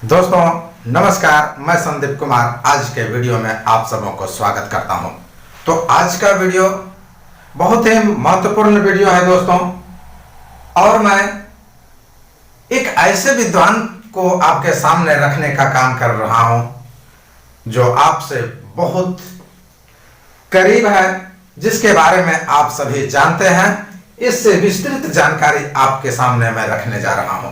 दोस्तों नमस्कार, मैं संदीप कुमार आज के वीडियो में आप सबों को स्वागत करता हूं। तो आज का वीडियो बहुत ही महत्वपूर्ण वीडियो है दोस्तों, और मैं एक ऐसे विद्वान को आपके सामने रखने का काम कर रहा हूं जो आपसे बहुत करीब है, जिसके बारे में आप सभी जानते हैं। इससे विस्तृत जानकारी आपके सामने मैं रखने जा रहा हूं।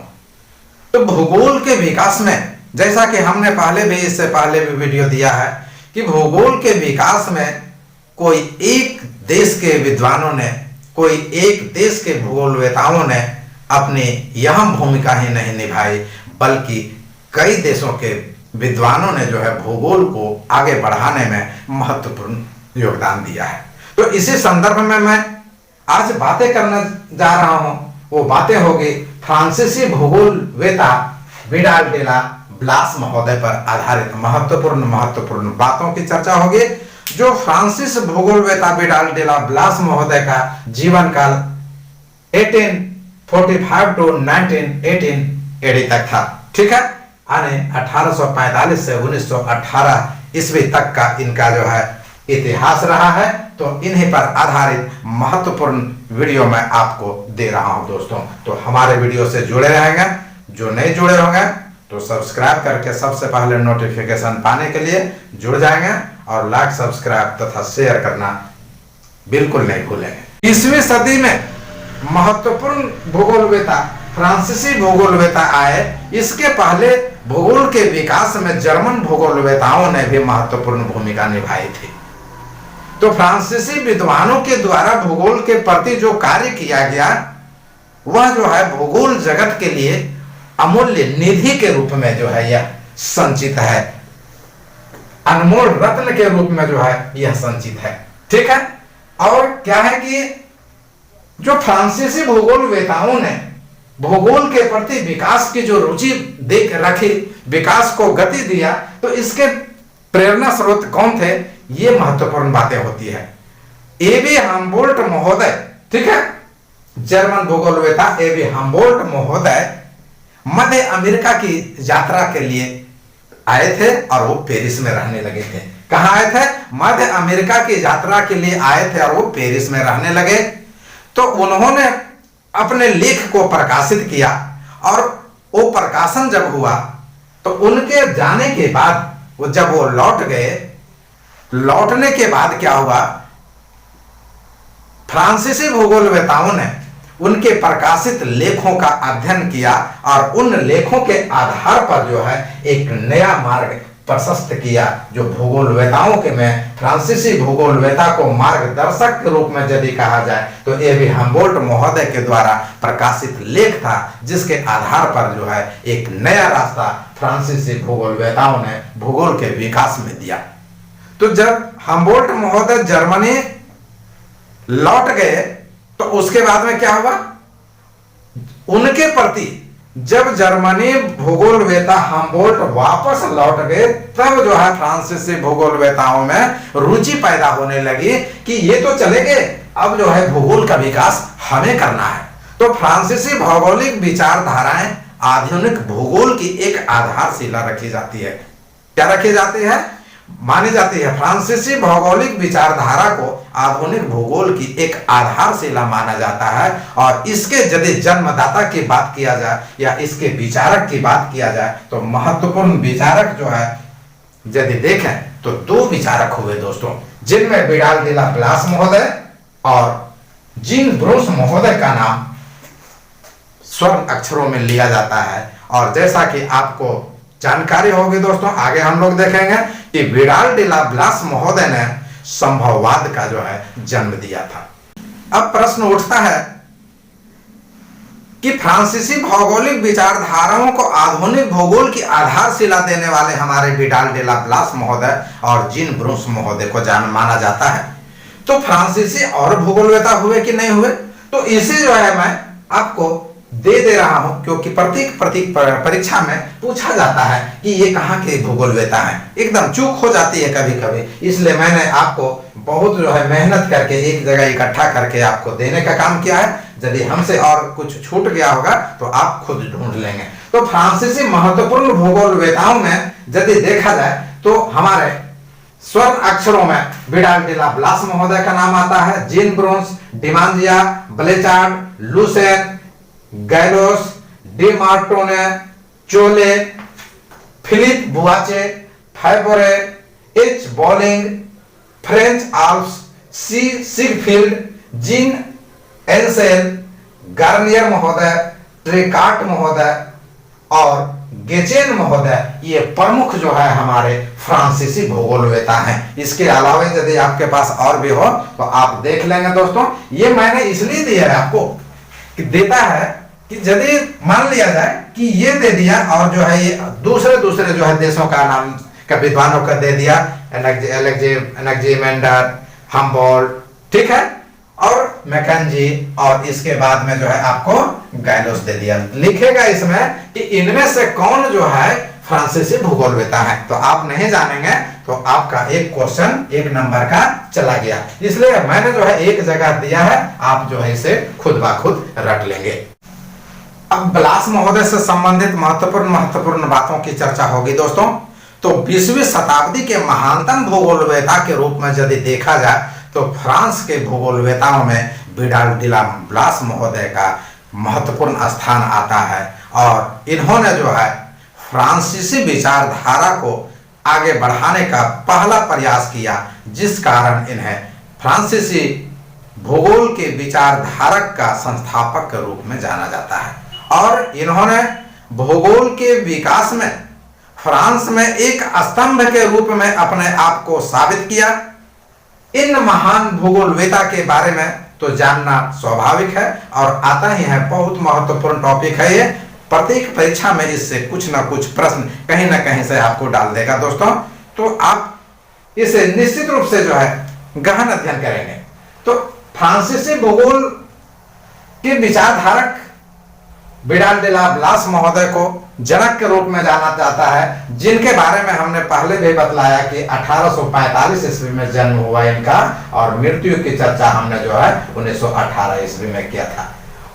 तो भूगोल के विकास में, जैसा कि हमने इससे पहले भी वीडियो दिया है कि भूगोल के विकास में कोई एक देश के विद्वानों ने, कोई एक देश के भूगोलवेताओं ने अपनी अहम भूमिका ही नहीं निभाई, बल्कि कई देशों के विद्वानों ने जो है भूगोल को आगे बढ़ाने में महत्वपूर्ण योगदान दिया है। तो इसी संदर्भ में मैं आज बातें करने जा रहा हूं। वो बातें होगी फ्रांसीसी भूगोलवेता विडाल डे ला ब्लास महोदय पर आधारित महत्वपूर्ण बातों की चर्चा होगी, जो फ्रांसीस भूगोलवेता विडाल डे ला ब्लास महोदय का जीवन काल 1845 टू 1918 एडी तक था। ठीक है, यानी 1845 से 1918 ईस्वी तक का इनका जो है इतिहास रहा है। तो इन्हीं पर आधारित महत्वपूर्ण वीडियो मैं आपको दे रहा हूं दोस्तों। तो हमारे वीडियो से जुड़े रहेंगे। जो नहीं जुड़े होंगे तो सब्सक्राइब करके सबसे पहले नोटिफिकेशन पाने के लिए जुड़ जाएंगे, और लाइक, सब्सक्राइब तथा शेयर करना बिल्कुल नहीं भूलेंगे। 20वीं सदी में महत्वपूर्ण भूगोलवेता फ्रांसीसी भूगोलवेता आए। इसके पहले भूगोल के विकास में जर्मन भूगोलवेताओं ने भी महत्वपूर्ण भूमिका निभाई थी। तो फ्रांसीसी विद्वानों के द्वारा भूगोल के प्रति जो कार्य किया गया, वह जो है भूगोल जगत के लिए अमूल्य निधि के रूप में जो है यह संचित है, अनमोल रत्न के रूप में जो है यह संचित है। ठीक है, और क्या है कि जो फ्रांसीसी भूगोलवेताओं ने भूगोल के प्रति विकास की जो रुचि देख रखी, विकास को गति दिया, तो इसके प्रेरणा स्रोत कौन थे, ये महत्वपूर्ण बातें होती है। एबी हम्बोल्ट महोदय, ठीक है, जर्मन भूगोलवेता एबी हम्बोल्ट महोदय मध्य अमेरिका की यात्रा के लिए आए थे, और वो पेरिस में रहने लगे थे। कहां आए थे? मध्य अमेरिका की यात्रा के लिए आए थे और वो पेरिस में रहने लगे। तो उन्होंने अपने लेख को प्रकाशित किया, और वो प्रकाशन जब हुआ तो उनके जाने के बाद जब वो लौट गए, लौटने के बाद क्या हुआ, फ्रांसीसी भूगोलवेताओं ने उनके प्रकाशित लेखों का अध्ययन किया, और उन लेखों के आधार पर जो है एक नया मार्ग प्रशस्त किया, जो भूगोलवेताओं के में फ्रांसीसी भूगोलवेता को मार्गदर्शक के रूप में यदि कहा जाए तो एबी हम्बोल्ट महोदय के द्वारा प्रकाशित लेख था, जिसके आधार पर जो है एक नया रास्ता फ्रांसीसी भूगोलवेताओं ने भूगोल के विकास में दिया। तो जब हम्बोल्ट महोदय जर्मनी लौट गए तो उसके बाद में क्या हुआ, उनके प्रति जब जर्मनी भूगोलवेता हम्बोल्ट वापस लौट गए, तब जो है फ्रांसीसी भूगोलवेताओं में रुचि पैदा होने लगी कि ये तो चले गए, अब जो है भूगोल का विकास हमें करना है। तो फ्रांसीसी भौगोलिक विचारधाराएं आधुनिक भूगोल की एक आधारशिला रखी जाती है। क्या रखी जाती है? मानी जाती है फ्रांसीसी भौगोलिक विचारधारा को आधुनिक भूगोल की एक आधारशिला माना जाता है। और इसके यदि जन्मदाता की बात किया जाए या इसके विचारक की बात किया जाए तो महत्वपूर्ण विचारक जो है यदि देखें तो दो विचारक हुए दोस्तों, जिनमें विडाल डे ला ब्लास महोदय और जीन ब्रूस महोदय का नाम स्वर्ण अक्षरों में लिया जाता है। और जैसा कि आपको जानकारी होगी दोस्तों, आगे हम लोग देखेंगे कि विडाल डे ला ब्लास महोदय ने संभववाद का जो है जन्म दिया था। अब प्रश्न उठता है कि फ्रांसीसी भौगोलिक विचारधाराओं को आधुनिक भूगोल की आधारशिला देने वाले हमारे विडाल डे ला ब्लास महोदय और जीन ब्रूस महोदय को माना जाता है। तो फ्रांसीसी और भूगोलवेता हुए कि नहीं हुए, तो इसे जो है मैं आपको दे रहा हूं, क्योंकि प्रत्येक परीक्षा में पूछा जाता है कि ये कहाँ के भूगोलवेता हैं, एकदम चूक हो जाती है कभी कभी। इसलिए मैंने आपको बहुत जो है मेहनत करके एक जगह इकट्ठा करके आपको देने का काम किया है, यदि हमसे और कुछ छूट गया होगा तो आप खुद ढूंढ लेंगे। तो फ्रांसीसी महत्वपूर्ण भूगोलवेताओं में यदि देखा जाए तो हमारे स्वर्ण अक्षरों में विडाल डी ला ब्लास महोदय का नाम आता है, Jean Brunhes, Demangeon, Blanchard, Lucien, Gallois, de Martonne, Cholley, Philippe Buache, फैबोरे, H Baulig, French Alps, C Siegfried, Jean Ancel, Garnier महोदय, ट्रिकाट महोदय और गेचेन महोदय, ये प्रमुख जो है हमारे फ्रांसीसी भूगोलवेता हैं। इसके अलावा यदि आपके पास और भी हो तो आप देख लेंगे दोस्तों। ये मैंने इसलिए दिया है आपको कि देता है कि यदि मान लिया जाए कि ये दे दिया और जो है ये दूसरे जो है देशों का नाम का विद्वानों का दे दिया, एनेक्जेमेंडर, हम्बोल्ट, ठीक है, और मैकेंजी, और इसके बाद में जो है आपको गैलोस दे दिया। लिखेगा इसमें कि इनमें से कौन जो है फ्रांसीसी भूगोलवेता है। तो आप नहीं जानेंगे तो आपका एक क्वेश्चन 1 नंबर का चला गया। इसलिए मैंने जो है एक जगह दिया है, आप जो है इसे खुद ब खुद रट लेंगे। अब ब्लास महोदय से संबंधित महत्वपूर्ण बातों की चर्चा होगी दोस्तों। तो 20वीं शताब्दी के महानतम भूगोलवेता के रूप में यदि देखा जाए तो फ्रांस के भूगोलवेताओं में विडाल डी ला ब्लास महोदय का महत्वपूर्ण स्थान आता है। और इन्होंने जो है फ्रांसीसी विचारधारा को आगे बढ़ाने का पहला प्रयास किया, जिस कारण इन्हें फ्रांसीसी भूगोल के विचारधारक का संस्थापक के रूप में जाना जाता है। और इन्होंने भूगोल के विकास में फ्रांस में एक स्तंभ के रूप में अपने आप को साबित किया। इन महान भूगोलवेता के बारे में तो जानना स्वाभाविक है और आता ही है, बहुत महत्वपूर्ण टॉपिक है ये। प्रत्येक परीक्षा में इससे कुछ ना कुछ प्रश्न कहीं ना कहीं से आपको डाल देगा दोस्तों। तो आप इसे निश्चित रूप से जो है गहन अध्ययन करेंगे। तो फ्रांसीसी भूगोल के विचारधारक विडाल डी ला ब्लास महोदय को जनक के रूप में जाना जाता है, जिनके बारे में हमने पहले भी बतलाया कि 1845 ईस्वी में जन्म हुआ इनका और मृत्यु की चर्चा हमने जो है 1918 ईस्वी में किया था।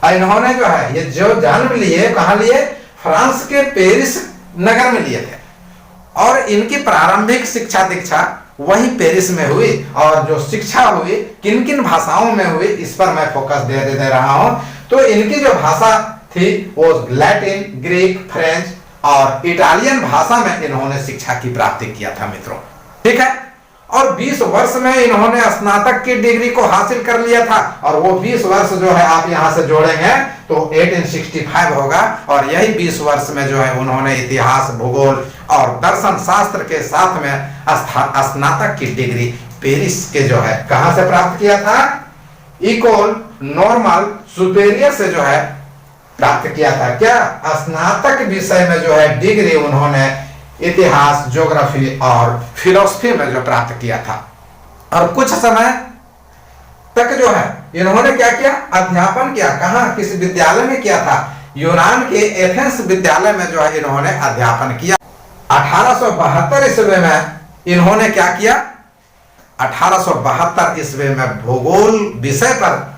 और इन्होंने जो है ये जो जन्म लिए कहाँ लिए, फ्रांस के पेरिस नगर में लिए थे। और इनकी प्रारंभिक शिक्षा दीक्षा वही पेरिस में हुई। और जो शिक्षा हुई किन किन भाषाओं में हुई, इस पर मैं फोकस दे रहा हूं। तो इनकी जो भाषा थी वो लैटिन, ग्रीक, फ्रेंच और इटालियन भाषा में इन्होंने शिक्षा की प्राप्ति किया था मित्रों, ठीक है। और 20 वर्ष में इन्होंने स्नातक की डिग्री को हासिल कर लिया था। और वो 20 वर्ष जो है आप यहां से जोड़ेंगे तो 1865 होगा। और यही 20 वर्ष में जो है उन्होंने इतिहास, भूगोल और दर्शन शास्त्र के साथ में स्नातक की डिग्री पेरिस के जो है कहां से प्राप्त किया था, इकोल नॉर्मल सुपेरियर से जो है प्राप्त किया था। क्या स्नातक विषय में जो है डिग्री उन्होंने इतिहास, ज्योग्राफी और फिलोसफी में जो प्राप्त किया था। और कुछ समय तक जो है इन्होंने क्या किया, अध्यापन किया। कहां, किस विद्यालय में किया था, यूनान के एथेंस विद्यालय में जो है इन्होंने अध्यापन किया। 1872 ईस्वी में इन्होंने क्या किया, 1872 ईस्वी में भूगोल विषय पर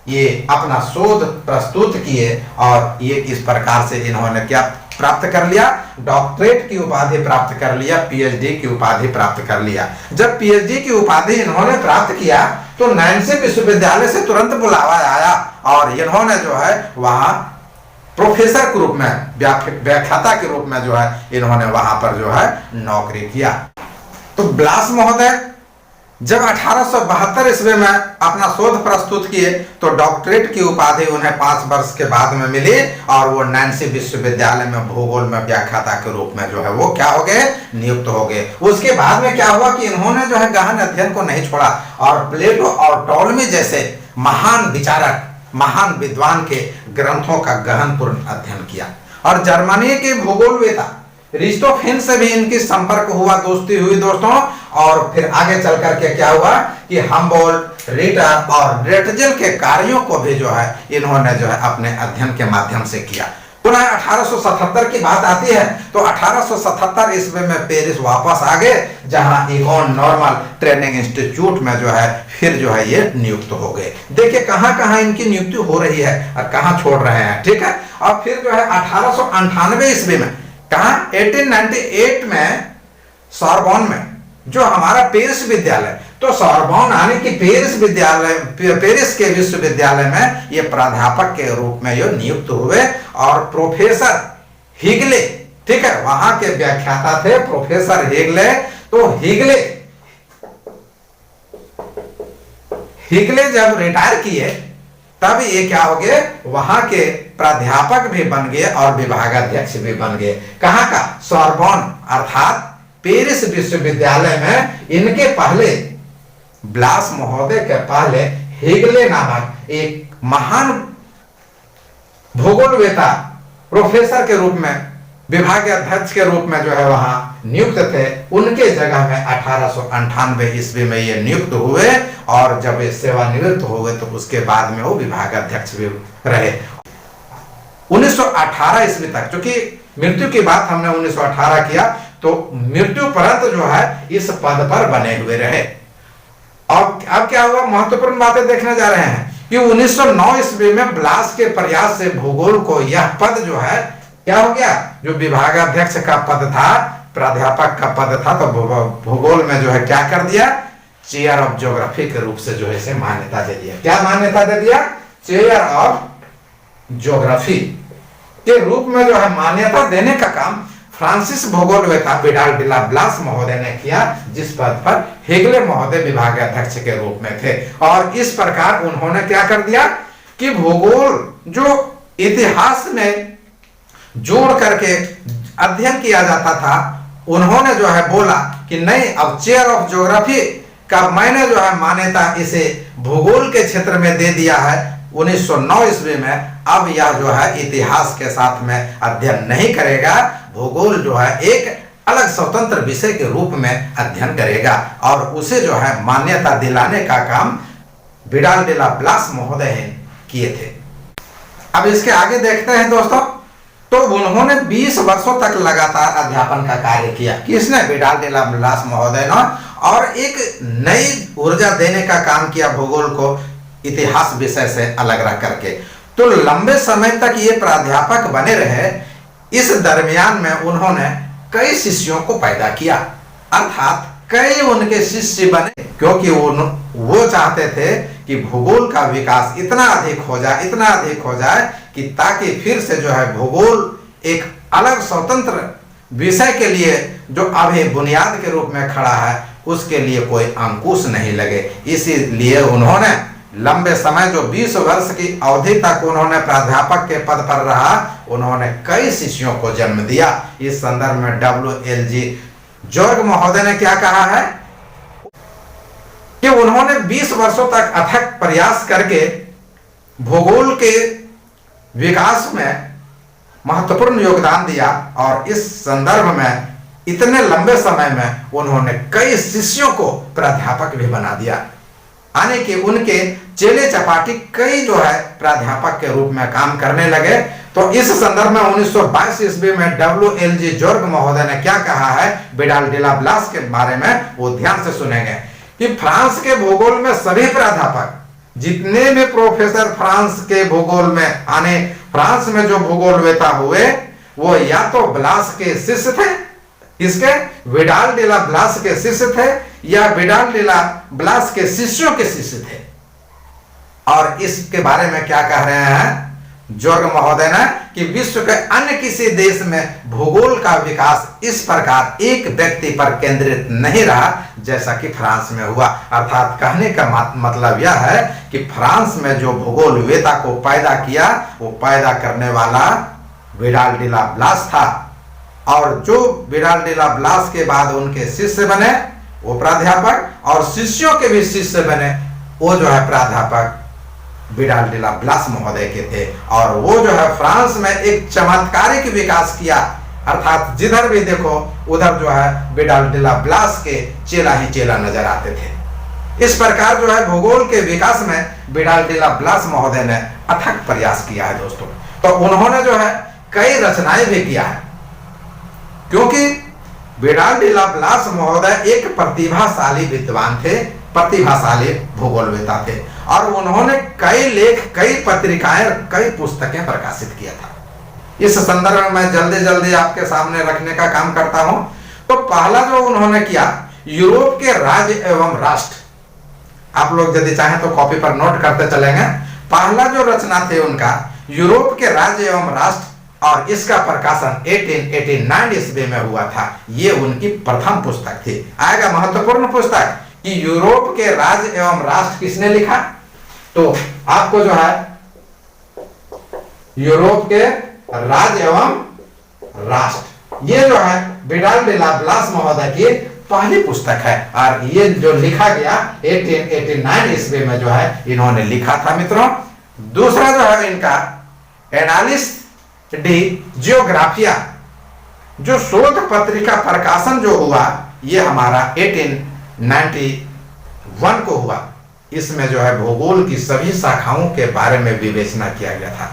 ये अपना शोध प्रस्तुत किए। और ये किस प्रकार से इन्होंने क्या प्राप्त कर लिया, डॉक्टरेट की उपाधि प्राप्त कर लिया, पीएचडी की उपाधि प्राप्त कर लिया। जब पीएचडी की उपाधि इन्होंने प्राप्त किया तो नैन्सी विश्वविद्यालय से तुरंत बुलावा आया और इन्होंने जो है वहां प्रोफेसर के रूप में, व्याख्याता के रूप में जो है इन्होंने वहां पर जो है नौकरी किया। तो ब्लास महोदय जब 1872 ईस्वी में अपना शोध प्रस्तुत किए तो डॉक्टरेट की उपाधि उन्हें 5 वर्ष के बाद में मिली। और वो नैन्सी विश्वविद्यालय में भूगोल में व्याख्याता के रूप में जो है वो क्या हो गए, नियुक्त हो गए। उसके बाद में क्या हुआ कि इन्होंने जो है गहन अध्ययन को नहीं छोड़ा और प्लेटो और टॉलमी जैसे महान विचारक, महान विद्वान के ग्रंथों का गहनपूर्ण अध्ययन किया। और जर्मनी के भूगोलवेता रिस्टोफेन से भी इनकी संपर्क हुआ, दोस्ती हुई दोस्तों। और फिर आगे चल करके क्या हुआ कि हम्बोल्ट, रिटर और रेटजेल के कार्यों को भी जो है इन्होंने जो है अपने अध्ययन के माध्यम से किया। पुनः 1877 की बात आती है तो 1877 ईस्वी में पेरिस वापस आ गए, जहां इकोन नॉर्मल ट्रेनिंग इंस्टीट्यूट में जो है फिर जो है ये नियुक्त हो गए। देखिए कहां कहां इनकी नियुक्ति हो रही है और कहां छोड़ रहे हैं, ठीक है। और फिर जो है 1898 ईस्वी में, कहां 1898 में सोरबोन में जो हमारा पेरिस विद्यालय, तो सोरबोन यानी कि पेरिस विद्यालय, पेरिस के विश्वविद्यालय में ये प्राध्यापक के रूप में ये नियुक्त हुए। और प्रोफेसर हिगले, ठीक है, वहां के व्याख्याता थे प्रोफेसर हिगले। तो हिगले जब रिटायर किए तब ये क्या हो गए, वहां के प्राध्यापक भी बन गए और विभागाध्यक्ष भी बन गए। कहां का, सोरबोन अर्थात पेरिस विश्वविद्यालय में। इनके पहले, ब्लास महोदय के पहले हिगले नामक एक महान भूगोलवेता प्रोफेसर के रूप में, विभाग अध्यक्ष के रूप में जो है वहां नियुक्त थे। उनके जगह में 1898 ईस्वी में ये नियुक्त हुए और जब ये सेवानिवृत्त हो गए तो उसके बाद में वो विभाग अध्यक्ष भी रहे 1918 ईस्वी तक। क्योंकि मृत्यु की बात हमने 1918 किया, तो मृत्यु पर्यंत जो है इस पद पर बने हुए रहे। और अब क्या हुआ, महत्वपूर्ण बातें देखने जा रहे हैं कि 1909 ईस्वी में ब्लास के प्रयास से भूगोल को यह पद जो है क्या हो गया, जो विभागाध्यक्ष का पद था, प्राध्यापक का पद था, तो भूगोल में जो है क्या कर दिया, चेयर ऑफ ज्योग्राफी के रूप से जो है इसे मान्यता दे दिया। क्या मान्यता दे दिया, चेयर ऑफ ज्योग्राफी के रूप में जो है मान्यता देने का काम फ्रांसिस भूगोलवेता विडाल डी ला ब्लास महोदय ने किया, जिस पद पर हिगले महोदय विभागाध्यक्ष के रूप में थे। और इस प्रकार उन्होंने क्या कर दिया कि भूगोल जो इतिहास में जोड़ करके अध्ययन किया जाता था, उन्होंने जो है बोला कि नहीं, अब चेयर ऑफ ज्योग्राफी का मैंने जो है मान्यता इसे भूगोल के क्षेत्र में दे दिया है 1909 ईस्वी में। अब यह जो है इतिहास के साथ में अध्ययन नहीं करेगा, भूगोल जो है एक अलग स्वतंत्र विषय के रूप में अध्ययन करेगा। और उसे जो है मान्यता दिलाने का काम विडाल डी ला ब्लास महोदय किए थे। अब इसके आगे देखते हैं दोस्तों, तो उन्होंने 20 वर्षों तक लगातार अध्यापन का कार्य किया। किसने, विडाल डी ला ब्लास महोदय ने। और एक नई ऊर्जा देने का काम किया भूगोल को इतिहास विषय से अलग रख करके। तो लंबे समय तक ये प्राध्यापक बने रहे। इस दरमियान में उन्होंने कई शिष्यों को पैदा किया, अर्थात कई उनके शिष्य बने, क्योंकि वो चाहते थे कि भूगोल का विकास इतना अधिक हो जाए कि ताकि फिर से जो है भूगोल एक अलग स्वतंत्र विषय के लिए जो अभी बुनियाद के रूप में खड़ा है, उसके लिए कोई अंकुश नहीं लगे। इसीलिए उन्होंने लंबे समय, जो 20 वर्ष की अवधि तक उन्होंने प्राध्यापक के पद पर रहा, उन्होंने कई शिष्यों को जन्म दिया। इस संदर्भ में WLG जॉर्ग महोदय ने क्या कहा है कि उन्होंने 20 वर्षों तक अथक प्रयास करके भूगोल के विकास में महत्वपूर्ण योगदान दिया। और इस संदर्भ में इतने लंबे समय में उन्होंने कई शिष्यों को प्राध्यापक भी बना दिया, यानी कि उनके चेले चपाटी कई जो है प्राध्यापक के रूप में काम करने लगे। तो इस संदर्भ में 1922 ईस्वी में WLG जॉर्ग महोदय ने क्या कहा है विडाल डी ला ब्लास के बारे में, वो ध्यान से सुनेंगे कि फ्रांस के भूगोल में सभी प्राध्यापक, जितने भी प्रोफेसर फ्रांस के भूगोल में आने, फ्रांस में जो भूगोलवेता हुए, वो या तो ब्लास के शिष्य थे, इसके विडाल डी ला ब्लास के शिष्य थे, या विडाल डी ला ब्लास के शिष्यों के शिष्य थे। और इसके बारे में क्या कह रहे हैं जॉर्ग महोदय ने कि विश्व के अन्य किसी देश में भूगोल का विकास इस प्रकार एक व्यक्ति पर केंद्रित नहीं रहा जैसा कि फ्रांस में हुआ। अर्थात कहने का मतलब यह है कि फ्रांस में जो भूगोलवेता को पैदा किया, वो पैदा करने वाला विडाल डी ला ब्लास था। और जो विडाल डी ला ब्लास के बाद उनके शिष्य बने, वो प्राध्यापक, और शिष्यों के भी शिष्य बने, वो जो है प्राध्यापक विडाल डी ला ब्लास महोदय के थे। और वो जो है फ्रांस में एक चमत्कारिक विकास किया, अर्थात जिधर भी देखो उधर जो है विडाल डी ला ब्लास के चेला ही चेला नजर आते थे। इस प्रकार जो है भूगोल के विकास में विडाल डी ला ब्लास महोदय ने अथक प्रयास किया है दोस्तों। तो उन्होंने जो है कई रचनाएं भी किया है, क्योंकि विडाल डी ला ब्लास महोदय एक प्रतिभाशाली विद्वान थे, प्रतिभाशाली भूगोलवेता थे, और उन्होंने कई लेख, कई पत्रिकाएं, कई पुस्तकें प्रकाशित किया था। इस संदर्भ में मैं जल्दी जल्दी आपके सामने रखने का काम करता हूं। तो पहला जो उन्होंने किया, यूरोप के राज्य एवं राष्ट्र, आप लोग यदि चाहें तो कॉपी पर नोट करते चलेंगे। पहला जो रचना थे उनका, यूरोप के राज्य एवं राष्ट्र, और इसका प्रकाशन 1889 ईस्वी में हुआ था। ये उनकी प्रथम पुस्तक थी। आएगा महत्वपूर्ण पुस्तक कि यूरोप के राज्य एवं राष्ट्र किसने लिखा। तो आपको जो है यूरोप के राज्य एवं राष्ट्र, ये जो है विडाल डी ला ब्लास महोदय की पहली पुस्तक है, और ये जो लिखा गया 1889 ईस्वी में जो है इन्होंने लिखा था मित्रों। दूसरा जो है इनका एनालिस डी जियोग्राफिया, जो शोध पत्रिका प्रकाशन जो हुआ, ये हमारा 1891 को हुआ। इसमें जो है भूगोल की सभी शाखाओं के बारे में विवेचना किया गया था।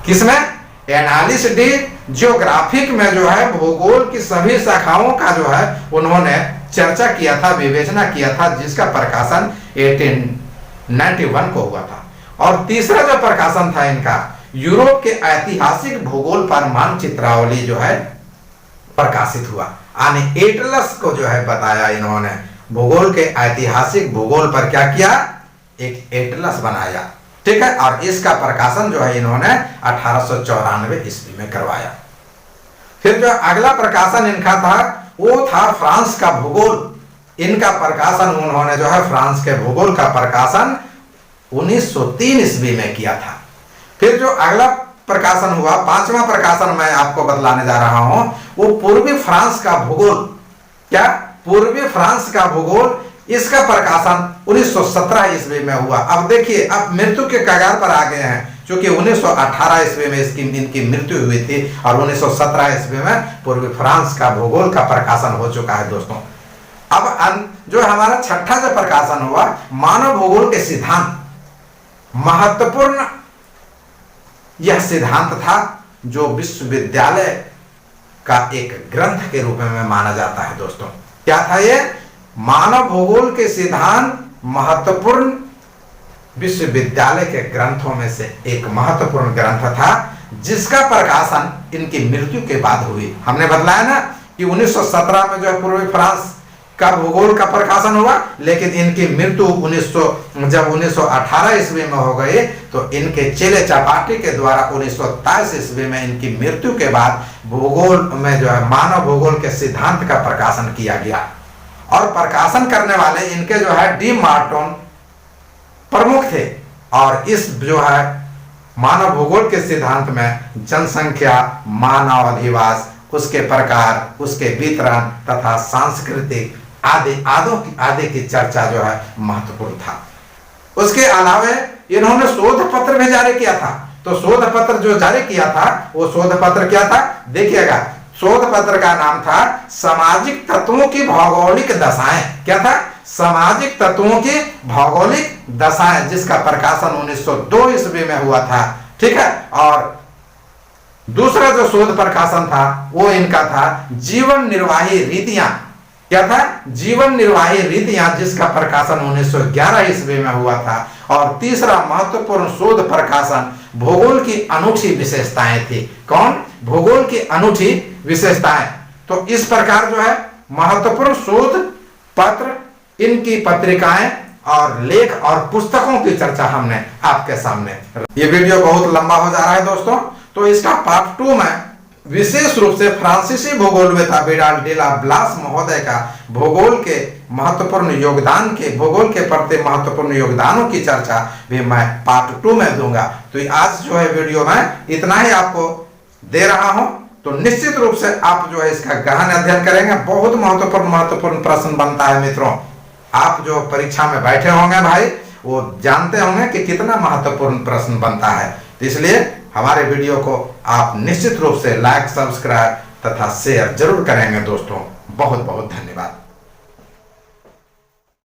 किसमें? एनालिस डी जियोग्राफिक में जो है भूगोल की सभी शाखाओं का जो है उन्होंने चर्चा किया था, विवेचना किया था, जिसका प्रकाशन 1891 को हुआ था। और तीसरा जो प्रकाशन था इनका, यूरोप के ऐतिहासिक भूगोल पर मानचित्रावली जो है प्रकाशित हुआ। यानी एटलस को जो है बताया इन्होंने, भूगोल के ऐतिहासिक भूगोल पर क्या किया, एक एटलस बनाया, ठीक है। और इसका प्रकाशन जो है इन्होंने 1894 ईस्वी में करवाया। फिर जो अगला प्रकाशन इनका था वो था फ्रांस का भूगोल। इनका प्रकाशन उन्होंने जो है फ्रांस के भूगोल का प्रकाशन 1903 ईस्वी में किया था। फिर जो अगला प्रकाशन हुआ, पांचवा प्रकाशन मैं आपको बतलाने जा रहा हूं, वो पूर्वी फ्रांस का भूगोल। क्या? पूर्वी फ्रांस का भूगोल। इसका प्रकाशन 1917 ईस्वी में हुआ। अब देखिए, अब मृत्यु के कगार पर आ गए हैं, क्योंकि 1918 ईस्वी में इनकी मृत्यु हुई थी, और 1917 ईस्वी में पूर्वी फ्रांस का भूगोल का प्रकाशन हो चुका है दोस्तों। अब जो हमारा छठा जो प्रकाशन हुआ, मानव भूगोल के सिद्धांत। महत्वपूर्ण यह सिद्धांत था, जो विश्वविद्यालय का एक ग्रंथ के रूप में माना जाता है दोस्तों। क्या था ये? मानव भूगोल के सिद्धांत महत्वपूर्ण विश्वविद्यालय के ग्रंथों में से एक महत्वपूर्ण ग्रंथ था, जिसका प्रकाशन इनकी मृत्यु के बाद हुई। हमने बतलाया ना कि 1917 में जो है पूर्वी फ्रांस का भूगोल का प्रकाशन हुआ, लेकिन इनकी मृत्यु जब 1918 ईस्वी में हो गई, तो इनके चेले चपाटी के द्वारा 1923 ईस्वी में इनकी मृत्यु के बाद भूगोल में जो है मानव भूगोल के सिद्धांत का प्रकाशन किया गया। और प्रकाशन करने वाले इनके जो है डी मार्टन प्रमुख थे। और इस जो है मानव भूगोल के सिद्धांत में जनसंख्या, मानव अधिवास, उसके प्रकार, उसके वितरण तथा सांस्कृतिक आदि की चर्चा जो है महत्वपूर्ण था। उसके अलावा इन्होंने शोध पत्र भी जारी किया था। तो शोध पत्र जो जारी किया था, वो शोध पत्र क्या था? देखिएगा, शोध पत्र का नाम था सामाजिक तत्वों की भौगोलिक दशाएं। क्या था? सामाजिक तत्वों की भौगोलिक दशाएं, जिसका प्रकाशन 1902 ईस्वी में हुआ था, ठीक है। और दूसरा जो शोध प्रकाशन था वो इनका था जीवन निर्वाही रीतियां। क्या था? जीवन निर्वाही रीतियां, जिसका प्रकाशन 1911 ईस्वी में हुआ था। और तीसरा महत्वपूर्ण शोध प्रकाशन भूगोल की अनूठी विशेषताएं थी। कौन? भूगोल की अनूठी विशेषताएं। तो इस प्रकार जो है महत्वपूर्ण शोध पत्र, इनकी पत्रिकाएं और लेख और पुस्तकों की चर्चा हमने आपके सामने। ये वीडियो बहुत लंबा हो जा रहा है दोस्तों, तो इसका पार्ट 2 में विशेष रूप से फ्रांसीसी भूगोलवेता विडाल डी ला ब्लास महोदय का भूगोल के महत्वपूर्ण योगदान के, भूगोल के प्रति महत्वपूर्ण योगदानों की चर्चा भी मैं पार्ट 2 में दूंगा। तो आज जो है वीडियो में इतना ही आपको दे रहा हूं। तो निश्चित रूप से आप जो है इसका गहन अध्ययन करेंगे। बहुत महत्वपूर्ण प्रश्न बनता है मित्रों। आप जो परीक्षा में बैठे होंगे भाई, वो जानते होंगे कि कितना महत्वपूर्ण प्रश्न बनता है। तो इसलिए हमारे वीडियो को आप निश्चित रूप से लाइक, सब्सक्राइब तथा शेयर जरूर करेंगे दोस्तों। बहुत बहुत धन्यवाद।